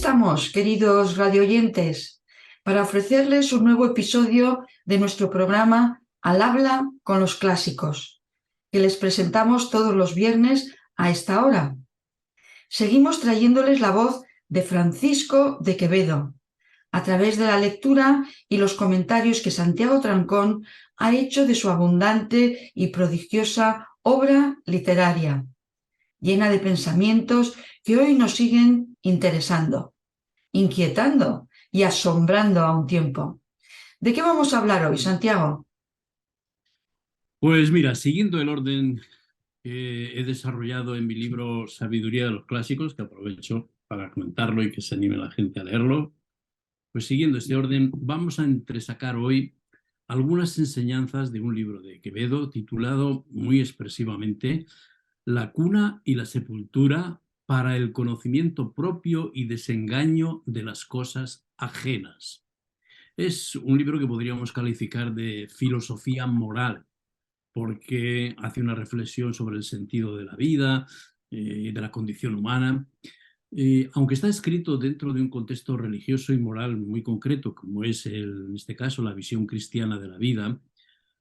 estamos, queridos radioyentes, para ofrecerles un nuevo episodio de nuestro programa Al habla con los clásicos, que les presentamos todos los viernes a esta hora. Seguimos trayéndoles la voz de Francisco de Quevedo, a través de la lectura y los comentarios que Santiago Trancón ha hecho de su abundante y prodigiosa obra literaria, llena de pensamientos que hoy nos siguen interesando, inquietando y asombrando a un tiempo. ¿De qué vamos a hablar hoy, Santiago? Pues mira, siguiendo el orden que he desarrollado en mi libro Sabiduría de los Clásicos, que aprovecho para comentarlo y que se anime la gente a leerlo, pues siguiendo este orden, vamos a entresacar hoy algunas enseñanzas de un libro de Quevedo titulado muy expresivamente La cuna y la sepultura para el conocimiento propio y desengaño de las cosas ajenas. Es un libro que podríamos calificar de filosofía moral, porque hace una reflexión sobre el sentido de la vida, de la condición humana. Aunque está escrito dentro de un contexto religioso y moral muy concreto, como es en este caso la visión cristiana de la vida,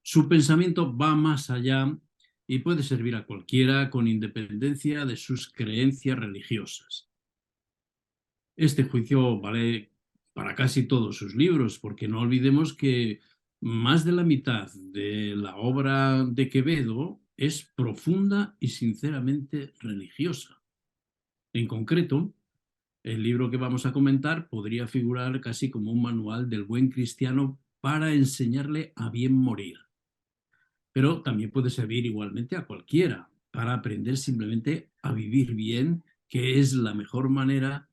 su pensamiento va más allá y puede servir a cualquiera con independencia de sus creencias religiosas. Este juicio vale para casi todos sus libros, porque no olvidemos que más de la mitad de la obra de Quevedo es profunda y sinceramente religiosa. En concreto, el libro que vamos a comentar podría figurar casi como un manual del buen cristiano para enseñarle a bien morir, pero también puede servir igualmente a cualquiera para aprender simplemente a vivir bien, que es la mejor manera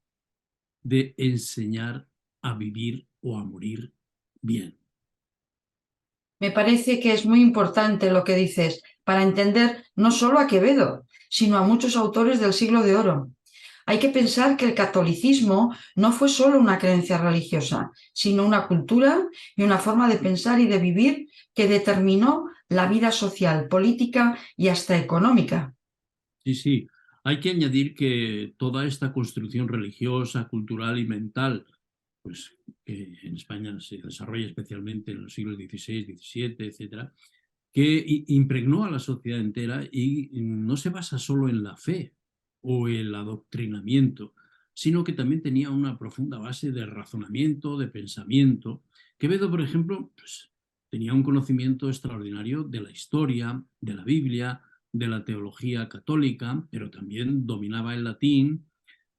de enseñar a vivir o a morir bien. Me parece que es muy importante lo que dices para entender no solo a Quevedo, sino a muchos autores del siglo de oro. Hay que pensar que el catolicismo no fue solo una creencia religiosa, sino una cultura y una forma de pensar y de vivir que determinó la vida social, política y hasta económica. Sí, sí, hay que añadir que toda esta construcción religiosa, cultural y mental, pues que en España se desarrolla especialmente en los siglos XVI, XVII, etcétera, que impregnó a la sociedad entera y no se basa solo en la fe o el adoctrinamiento, sino que también tenía una profunda base de razonamiento, de pensamiento. Quevedo, por ejemplo, pues, tenía un conocimiento extraordinario de la historia, de la Biblia, de la teología católica, pero también dominaba el latín,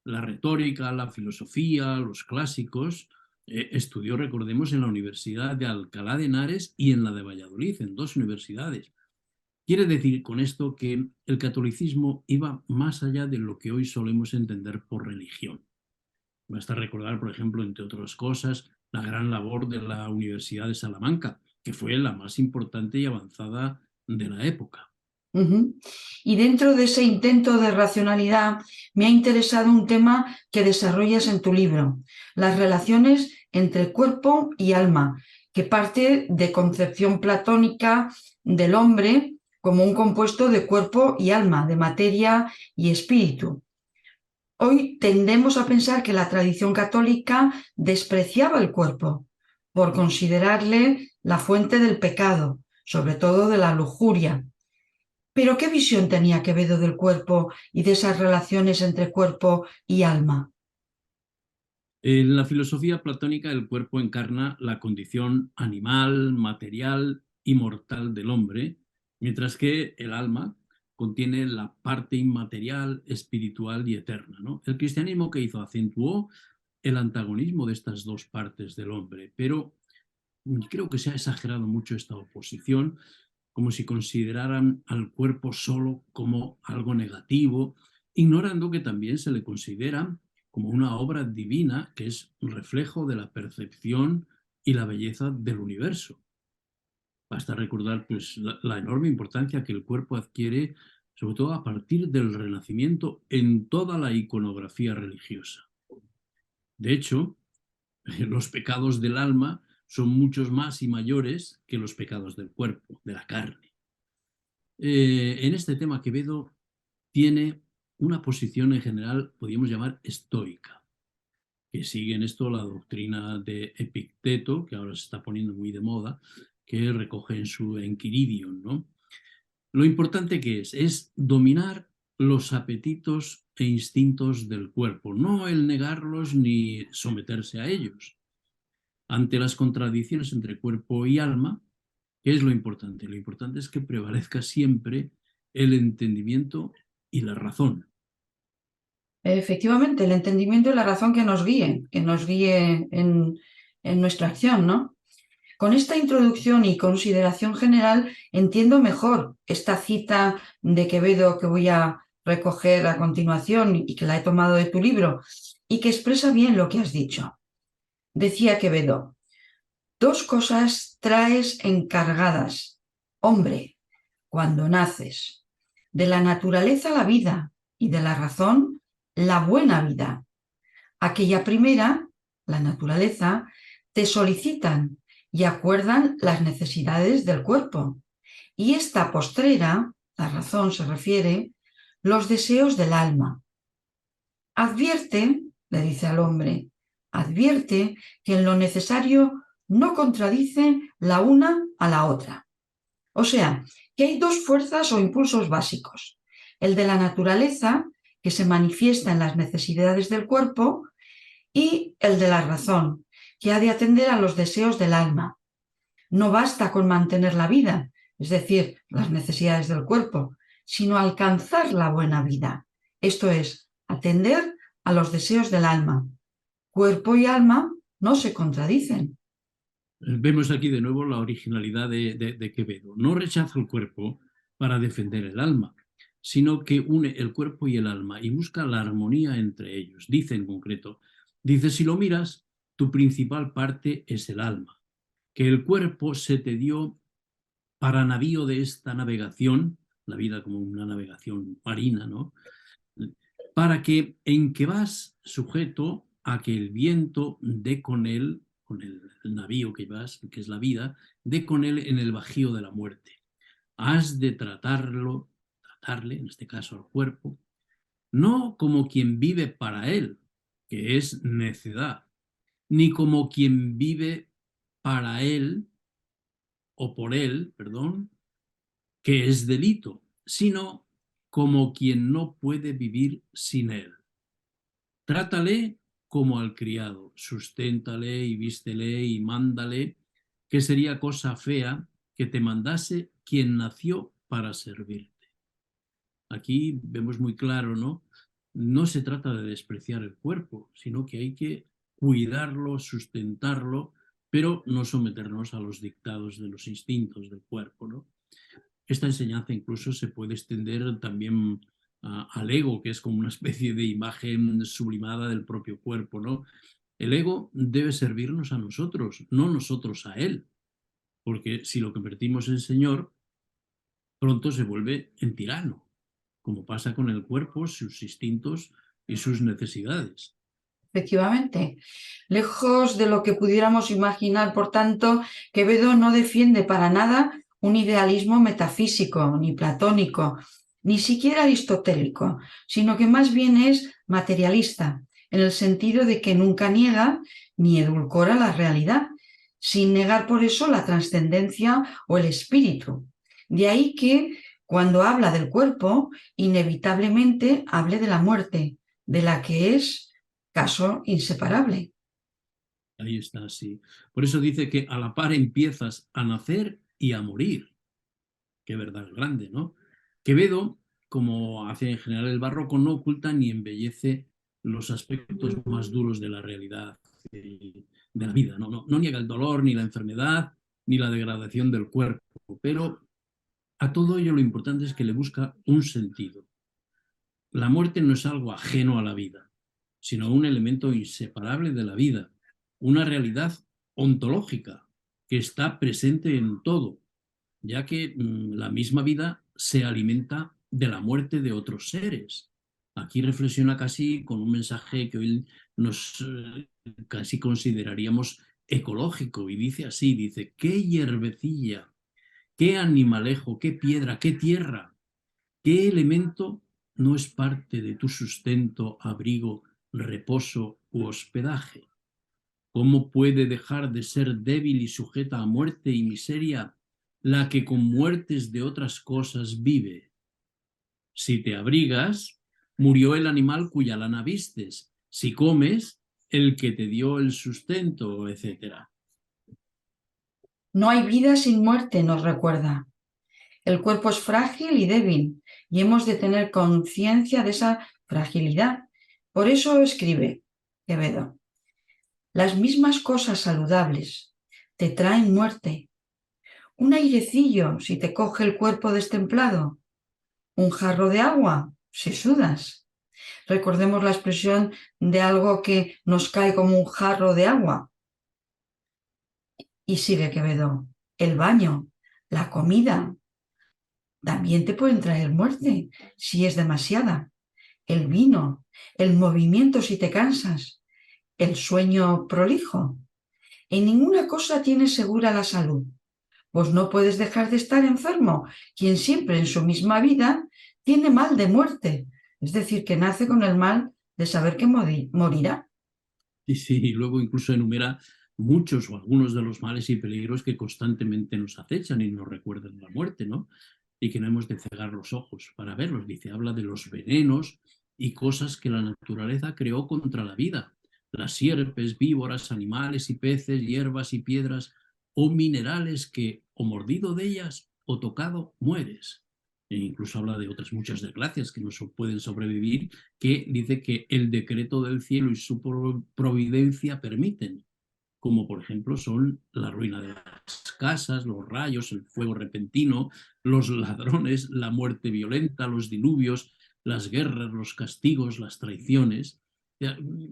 la retórica, la filosofía, los clásicos. Estudió, recordemos, en la Universidad de Alcalá de Henares y en la de Valladolid, en dos universidades. Quiere decir con esto que el catolicismo iba más allá de lo que hoy solemos entender por religión. Basta recordar, por ejemplo, entre otras cosas, la gran labor de la Universidad de Salamanca, que fue la más importante y avanzada de la época. Ujú. Y dentro de ese intento de racionalidad me ha interesado un tema que desarrollas en tu libro, las relaciones entre cuerpo y alma, que parte de concepción platónica del hombre como un compuesto de cuerpo y alma, de materia y espíritu. Hoy tendemos a pensar que la tradición católica despreciaba el cuerpo por considerarle la fuente del pecado, sobre todo de la lujuria. Pero ¿qué visión tenía Quevedo del cuerpo y de esas relaciones entre cuerpo y alma? En la filosofía platónica, el cuerpo encarna la condición animal, material y mortal del hombre, mientras que el alma contiene la parte inmaterial, espiritual y eterna, ¿no? El cristianismo, que hizo, acentuó el antagonismo de estas dos partes del hombre, pero creo que se ha exagerado mucho esta oposición, como si consideraran al cuerpo solo como algo negativo, ignorando que también se le considera como una obra divina que es un reflejo de la percepción y la belleza del universo. Basta recordar pues, la enorme importancia que el cuerpo adquiere, sobre todo a partir del Renacimiento, en toda la iconografía religiosa. De hecho, los pecados del alma son muchos más y mayores que los pecados del cuerpo, de la carne. En este tema, Quevedo tiene una posición en general, podríamos llamar estoica. que siguen esto la doctrina de Epicteto, que ahora se está poniendo muy de moda, que recoge en su Enquiridion, ¿no? Lo importante que es dominar los apetitos e instintos del cuerpo, no el negarlos ni someterse a ellos. Ante las contradicciones entre cuerpo y alma, ¿qué es lo importante? Lo importante es que prevalezca siempre el entendimiento y la razón. Efectivamente, el entendimiento y la razón que nos guíe en nuestra acción, ¿no? Con esta introducción y consideración general entiendo mejor esta cita de Quevedo que voy a recoger a continuación y que la he tomado de tu libro y que expresa bien lo que has dicho. Decía Quevedo: dos cosas traes encargadas, hombre, cuando naces: de la naturaleza la vida y de la razón la buena vida. Aquella primera, la naturaleza, te solicitan y acuerdan las necesidades del cuerpo. Y esta postrera, la razón se refiere, los deseos del alma. Advierte, le dice al hombre, advierte que en lo necesario no contradicen la una a la otra. O sea, que hay dos fuerzas o impulsos básicos: el de la naturaleza, que se manifiesta en las necesidades del cuerpo, y el de la razón, que ha de atender a los deseos del alma. No basta con mantener la vida, es decir, las necesidades del cuerpo, sino alcanzar la buena vida, esto es, atender a los deseos del alma. Cuerpo y alma no se contradicen. Vemos aquí de nuevo la originalidad de Quevedo. No rechaza el cuerpo para defender el alma, sino que une el cuerpo y el alma y busca la armonía entre ellos. Dice en concreto, dice, si lo miras, tu principal parte es el alma, que el cuerpo se te dio para navío de esta navegación, la vida como una navegación marina, ¿no? Para que en que vas sujeto a que el viento dé con el navío que vas, que es la vida, dé con él en el bajío de la muerte. Has de tratarle, en este caso al cuerpo, no como quien vive para él, que es necedad, ni como quien vive para él, o por él, perdón, que es delito, sino como quien no puede vivir sin él. Trátale como al criado, susténtale y vístele y mándale, que sería cosa fea que te mandase quien nació para servirte. Aquí vemos muy claro, ¿no? No se trata de despreciar el cuerpo, sino que hay que cuidarlo, sustentarlo, pero no someternos a los dictados de los instintos del cuerpo, ¿no? Esta enseñanza incluso se puede extender también al ego, que es como una especie de imagen sublimada del propio cuerpo, ¿no? El ego debe servirnos a nosotros, no nosotros a él, porque si lo convertimos en señor, pronto se vuelve en tirano, como pasa con el cuerpo, sus instintos y sus necesidades. Efectivamente, lejos de lo que pudiéramos imaginar, por tanto, Quevedo no defiende para nada un idealismo metafísico, ni platónico, ni siquiera aristotélico, sino que más bien es materialista, en el sentido de que nunca niega ni edulcora la realidad, sin negar por eso la trascendencia o el espíritu. De ahí que, cuando habla del cuerpo, inevitablemente hable de la muerte, de la que es caso inseparable. Ahí está, sí. Por eso dice que a la par empiezas a nacer y a morir. Qué verdad grande, ¿no? Quevedo, como hace en general el barroco, no oculta ni embellece los aspectos más duros de la realidad, de la vida. No niega el dolor, ni la enfermedad, ni la degradación del cuerpo, pero a todo ello lo importante es que le busca un sentido. La muerte no es algo ajeno a la vida, sino un elemento inseparable de la vida, una realidad ontológica que está presente en todo, ya que la misma vida se alimenta de la muerte de otros seres. Aquí reflexiona casi con un mensaje que hoy nos casi consideraríamos ecológico y dice así, dice, qué hierbecilla, qué animalejo, qué piedra, qué tierra, qué elemento no es parte de tu sustento, abrigo, reposo u hospedaje. ¿Cómo puede dejar de ser débil y sujeta a muerte y miseria la que con muertes de otras cosas vive? Si te abrigas, murió el animal cuya lana vistes. Si comes, el que te dio el sustento, etc. No hay vida sin muerte, nos recuerda. El cuerpo es frágil y débil y hemos de tener conciencia de esa fragilidad. Por eso escribe Quevedo: las mismas cosas saludables te traen muerte. Un airecillo si te coge el cuerpo destemplado. Un jarro de agua si sudas. Recordemos la expresión de algo que nos cae como un jarro de agua. Y sigue Quevedo: el baño, la comida, también te pueden traer muerte si es demasiada. El vino, el movimiento si te cansas, el sueño prolijo. En ninguna cosa tienes segura la salud, pues no puedes dejar de estar enfermo, quien siempre en su misma vida tiene mal de muerte, es decir, que nace con el mal de saber que morirá. Y luego incluso enumera muchos o algunos de los males y peligros que constantemente nos acechan y nos recuerdan la muerte, ¿no? Y que no hemos de cegar los ojos para verlos. Dice, habla de los venenos y cosas que la naturaleza creó contra la vida. Las sierpes, víboras, animales y peces, hierbas y piedras o minerales que, o mordido de ellas o tocado, mueres. E incluso habla de otras muchas desgracias que no pueden sobrevivir, que dice que el decreto del cielo y su providencia permiten, como por ejemplo son la ruina de las casas, los rayos, el fuego repentino, los ladrones, la muerte violenta, los diluvios, las guerras, los castigos, las traiciones.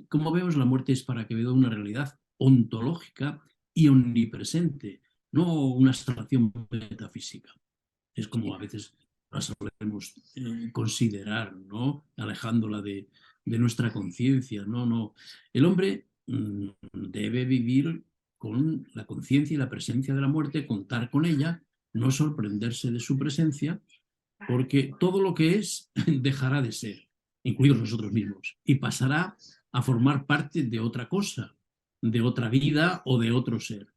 Como vemos, la muerte es para Quevedo una realidad ontológica y omnipresente, no una abstracción metafísica. Es como a veces la solemos considerar, ¿no? Alejándola de nuestra conciencia. No, no. El hombre debe vivir con la conciencia y la presencia de la muerte, contar con ella, no sorprenderse de su presencia, porque todo lo que es dejará de ser, incluidos nosotros mismos, y pasará a formar parte de otra cosa, de otra vida o de otro ser.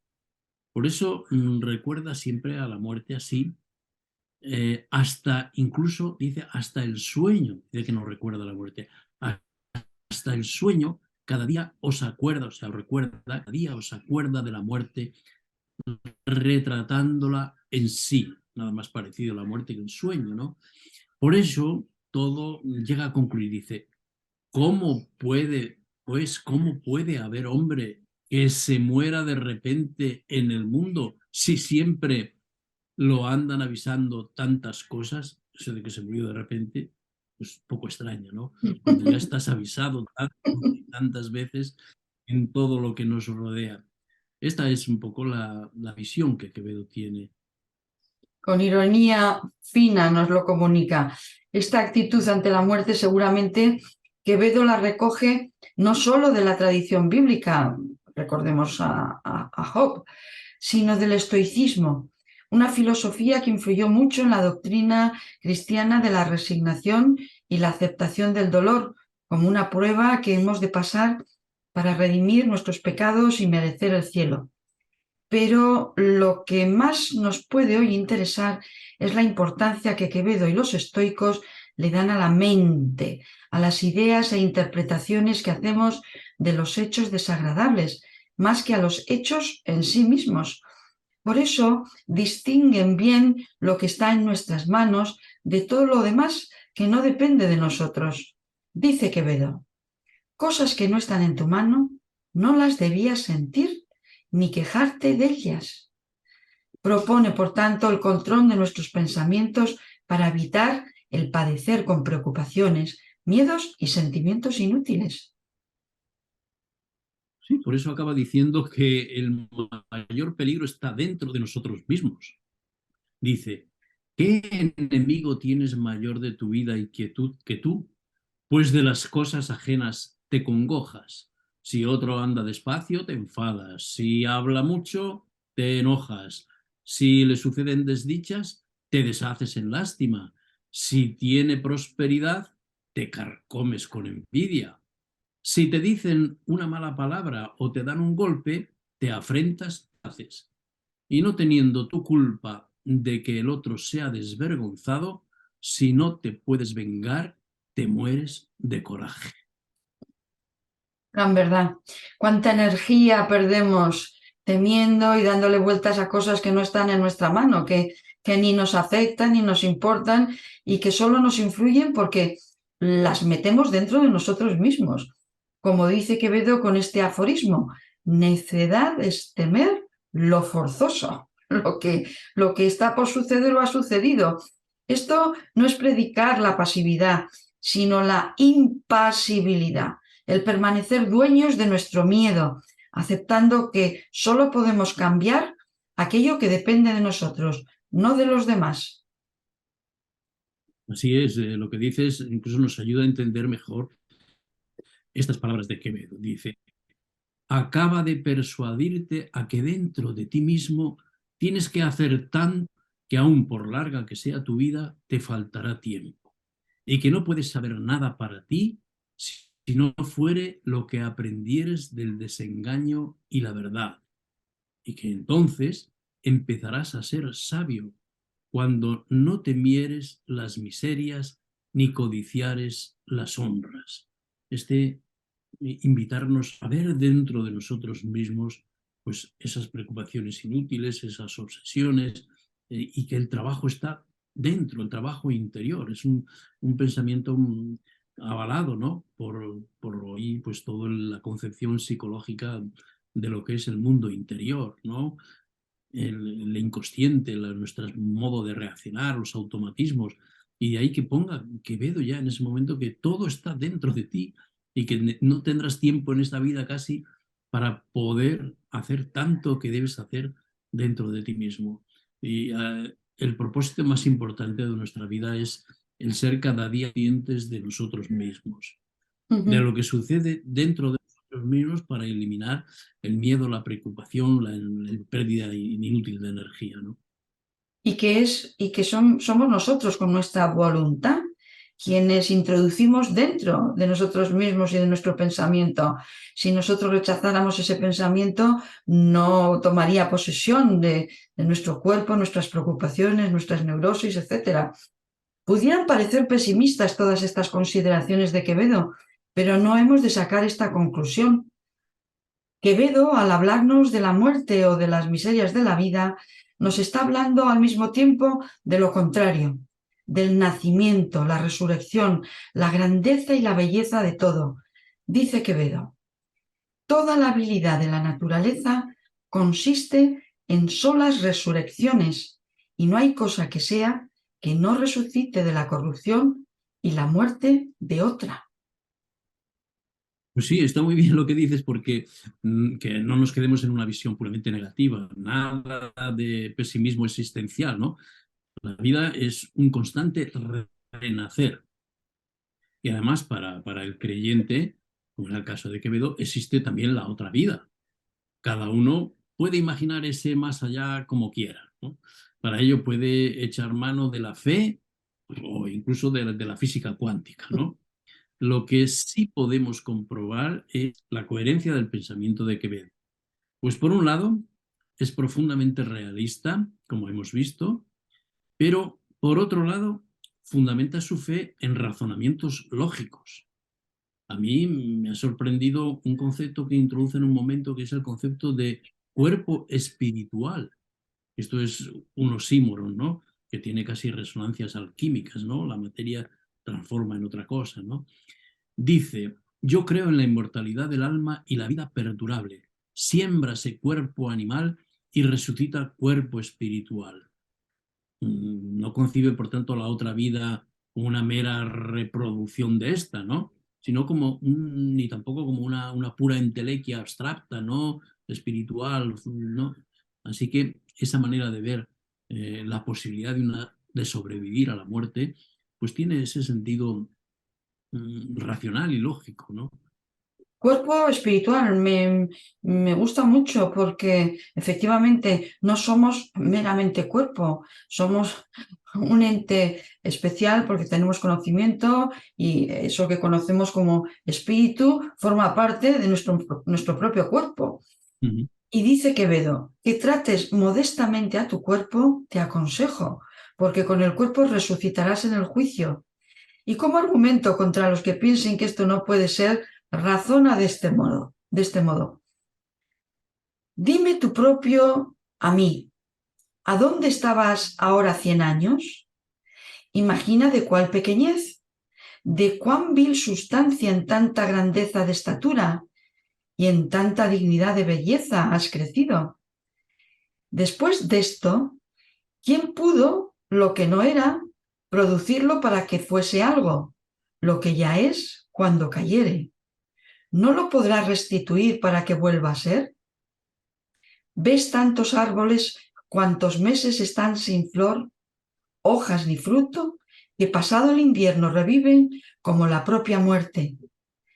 Por eso recuerda siempre a la muerte así, hasta incluso, dice, hasta el sueño, dice que nos recuerda la muerte, hasta el sueño, cada día os acuerda, o sea, recuerda, cada día os acuerda de la muerte, retratándola en sí, nada más parecido a la muerte que el sueño, ¿no? Por eso todo llega a concluir, dice, ¿cómo puede, pues, cómo puede haber hombre que se muera de repente en el mundo si siempre lo andan avisando tantas cosas? Eso de que se murió de repente, pues poco extraño, ¿no? Cuando ya estás avisado tantas veces en todo lo que nos rodea. Esta es un poco la visión que Quevedo tiene. Con ironía fina nos lo comunica. Esta actitud ante la muerte seguramente Quevedo la recoge no solo de la tradición bíblica, recordemos a Job, sino del estoicismo, una filosofía que influyó mucho en la doctrina cristiana de la resignación y la aceptación del dolor como una prueba que hemos de pasar para redimir nuestros pecados y merecer el cielo. Pero lo que más nos puede hoy interesar es la importancia que Quevedo y los estoicos le dan a la mente, a las ideas e interpretaciones que hacemos de los hechos desagradables, más que a los hechos en sí mismos. Por eso distinguen bien lo que está en nuestras manos de todo lo demás que no depende de nosotros. Dice Quevedo: cosas que no están en tu mano, no las debías sentir ni quejarte de ellas. Propone, por tanto, el control de nuestros pensamientos para evitar el padecer con preocupaciones, miedos y sentimientos inútiles. Sí, por eso acaba diciendo que el mayor peligro está dentro de nosotros mismos. Dice, ¿qué enemigo tienes mayor de tu vida y quietud que tú? Pues de las cosas ajenas te congojas. Si otro anda despacio, te enfadas. Si habla mucho, te enojas. Si le suceden desdichas, te deshaces en lástima. Si tiene prosperidad, te carcomes con envidia. Si te dicen una mala palabra o te dan un golpe, te afrentas, haces. Y no teniendo tu culpa de que el otro sea desvergonzado, si no te puedes vengar, te mueres de coraje. En verdad, cuánta energía perdemos temiendo y dándole vueltas a cosas que no están en nuestra mano, que ni nos afectan ni nos importan y que solo nos influyen porque las metemos dentro de nosotros mismos. Como dice Quevedo con este aforismo, necedad es temer lo forzoso, lo que está por suceder o ha sucedido. Esto no es predicar la pasividad, sino la impasibilidad, el permanecer dueños de nuestro miedo, aceptando que solo podemos cambiar aquello que depende de nosotros, no de los demás. Así es, lo que dices incluso nos ayuda a entender mejor estas palabras de Quevedo. Dice, acaba de persuadirte a que dentro de ti mismo tienes que hacer tanto que aun por larga que sea tu vida, te faltará tiempo, y que no puedes saber nada para ti si no fuere lo que aprendieres del desengaño y la verdad, y que entonces empezarás a ser sabio cuando no temieres las miserias ni codiciares las honras. Invitarnos a ver dentro de nosotros mismos pues esas preocupaciones inútiles, esas obsesiones, y que el trabajo está dentro, el trabajo interior. Es un pensamiento avalado, ¿no? Por hoy, pues toda la concepción psicológica de lo que es el mundo interior, ¿no? El inconsciente, nuestro modo de reaccionar, los automatismos, y de ahí que ponga Quevedo ya en ese momento que todo está dentro de ti y que no tendrás tiempo en esta vida casi para poder hacer tanto que debes hacer dentro de ti mismo. Y el propósito más importante de nuestra vida es el ser cada día conscientes de nosotros mismos, de lo que sucede dentro de nosotros mismos para eliminar el miedo, la preocupación, la pérdida inútil de energía, ¿no? Y que somos nosotros con nuestra voluntad quienes introducimos dentro de nosotros mismos y de nuestro pensamiento. Si nosotros rechazáramos ese pensamiento, no tomaría posesión de nuestro cuerpo, nuestras preocupaciones, nuestras neurosis, etc. Pudieran parecer pesimistas todas estas consideraciones de Quevedo, pero no hemos de sacar esta conclusión. Quevedo, al hablarnos de la muerte o de las miserias de la vida, nos está hablando al mismo tiempo de lo contrario, del nacimiento, la resurrección, la grandeza y la belleza de todo. Dice Quevedo, toda la habilidad de la naturaleza consiste en solas resurrecciones, y no hay cosa que sea que no resucite de la corrupción y la muerte de otra. Pues sí, está muy bien lo que dices porque que no nos quedemos en una visión puramente negativa, nada de pesimismo existencial, ¿no? La vida es un constante renacer. Y además, para el creyente, como en el caso de Quevedo, existe también la otra vida. Cada uno puede imaginar ese más allá como quiera, ¿no? Para ello puede echar mano de la fe o incluso de la física cuántica, ¿no? Lo que sí podemos comprobar es la coherencia del pensamiento de Quevedo. Pues por un lado, es profundamente realista, como hemos visto, pero por otro lado, fundamenta su fe en razonamientos lógicos. A mí me ha sorprendido un concepto que introduce en un momento, que es el concepto de cuerpo espiritual. Esto es un oxímoron, ¿no? Que tiene casi resonancias alquímicas, ¿no? La materia transforma en otra cosa, ¿no? Dice, yo creo en la inmortalidad del alma y la vida perdurable. Siémbrase cuerpo animal y resucita cuerpo espiritual. No concibe, por tanto, la otra vida como una mera reproducción de esta, ¿no? Sino como ni tampoco como una pura entelequia abstracta, ¿no? Espiritual, ¿no? Así que esa manera de ver la posibilidad de sobrevivir a la muerte, pues tiene ese sentido racional y lógico, ¿no? Cuerpo espiritual me gusta mucho porque efectivamente no somos meramente cuerpo, somos un ente especial porque tenemos conocimiento y eso que conocemos como espíritu forma parte de nuestro propio cuerpo. Ujú. Y dice Quevedo, que trates modestamente a tu cuerpo, te aconsejo, porque con el cuerpo resucitarás en el juicio. Y como argumento contra los que piensen que esto no puede ser, razona de este modo. Dime tu propio a mí, ¿a dónde estabas ahora 100 años? Imagina de cuál pequeñez, de cuán vil sustancia en tanta grandeza de estatura y en tanta dignidad de belleza has crecido. Después de esto, ¿quién pudo lo que no era producirlo para que fuese algo? Lo que ya es cuando cayere. ¿No lo podrá restituir para que vuelva a ser? ¿Ves tantos árboles cuantos meses están sin flor, hojas ni fruto, que pasado el invierno reviven como la propia muerte?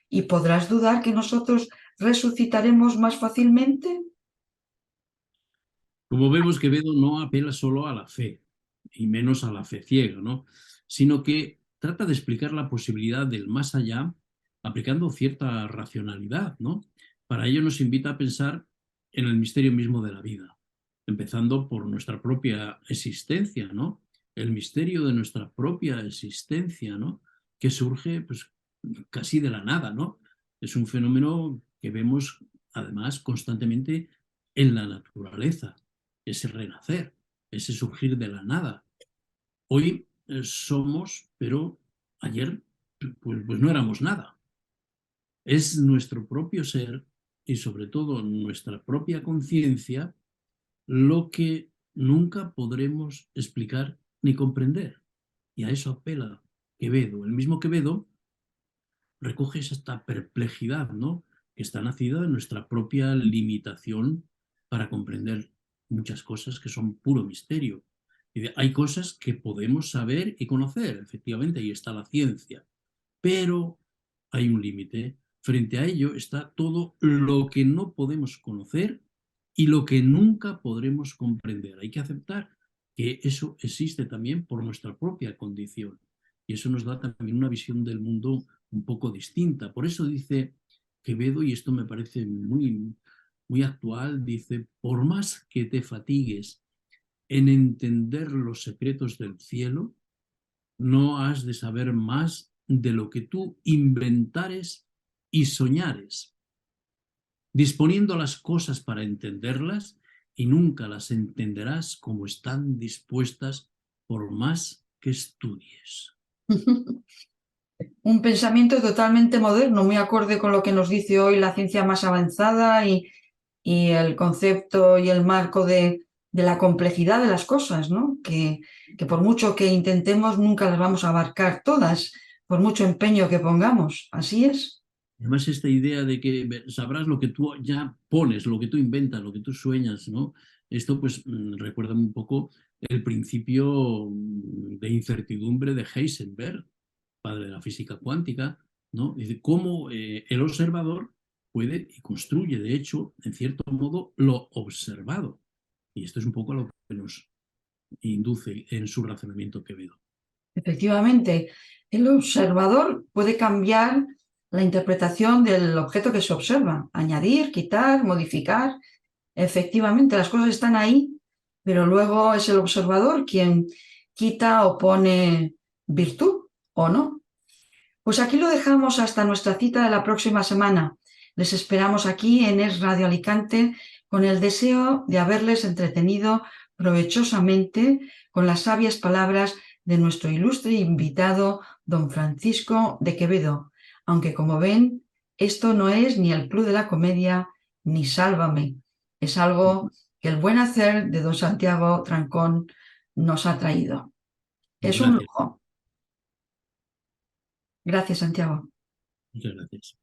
¿Y podrás dudar que nosotros resucitaremos más fácilmente? Como vemos, Quevedo no apela solo a la fe, y menos a la fe ciega, ¿no? Sino que trata de explicar la posibilidad del más allá aplicando cierta racionalidad, ¿no? Para ello nos invita a pensar en el misterio mismo de la vida, empezando por nuestra propia existencia, ¿no? El misterio de nuestra propia existencia, ¿no? Que surge, pues, casi de la nada, ¿no? Es un fenómeno que vemos, además, constantemente en la naturaleza, ese renacer, ese surgir de la nada. Hoy somos, pero ayer pues no éramos nada. Es nuestro propio ser y sobre todo nuestra propia conciencia lo que nunca podremos explicar ni comprender. Y a eso apela Quevedo. El mismo Quevedo recoge esta perplejidad, ¿no? Que está nacida de nuestra propia limitación para comprender muchas cosas que son puro misterio. Hay cosas que podemos saber y conocer, efectivamente, ahí está la ciencia, pero hay un límite. Frente a ello está todo lo que no podemos conocer y lo que nunca podremos comprender. Hay que aceptar que eso existe también por nuestra propia condición. Y eso nos da también una visión del mundo un poco distinta. Por eso dice Quevedo, y esto me parece muy, muy actual, dice, por más que te fatigues en entender los secretos del cielo, no has de saber más de lo que tú inventares y soñares, disponiendo las cosas para entenderlas y nunca las entenderás como están dispuestas por más que estudies. Un pensamiento totalmente moderno, muy acorde con lo que nos dice hoy la ciencia más avanzada y el concepto y el marco de la complejidad de las cosas, ¿no? Que por mucho que intentemos nunca las vamos a abarcar todas, por mucho empeño que pongamos. Así es. Además, esta idea de que sabrás lo que tú ya pones, lo que tú inventas, lo que tú sueñas, ¿no? Esto pues recuerda un poco el principio de incertidumbre de Heisenberg, padre de la física cuántica, ¿no? Dice cómo el observador puede y construye, de hecho, en cierto modo, lo observado. Y esto es un poco lo que nos induce en su razonamiento Quevedo. Efectivamente, el observador puede cambiar la interpretación del objeto que se observa, añadir, quitar, modificar. Efectivamente, las cosas están ahí, pero luego es el observador quien quita o pone virtud o no. Pues aquí lo dejamos hasta nuestra cita de la próxima semana. Les esperamos aquí en Es Radio Alicante con el deseo de haberles entretenido provechosamente con las sabias palabras de nuestro ilustre invitado, don Francisco de Quevedo. Aunque como ven, esto no es ni el Club de la Comedia ni Sálvame. Es algo que el buen hacer de don Santiago Trancón nos ha traído. Es un Gracias, lujo. Gracias, Santiago. muchas gracias.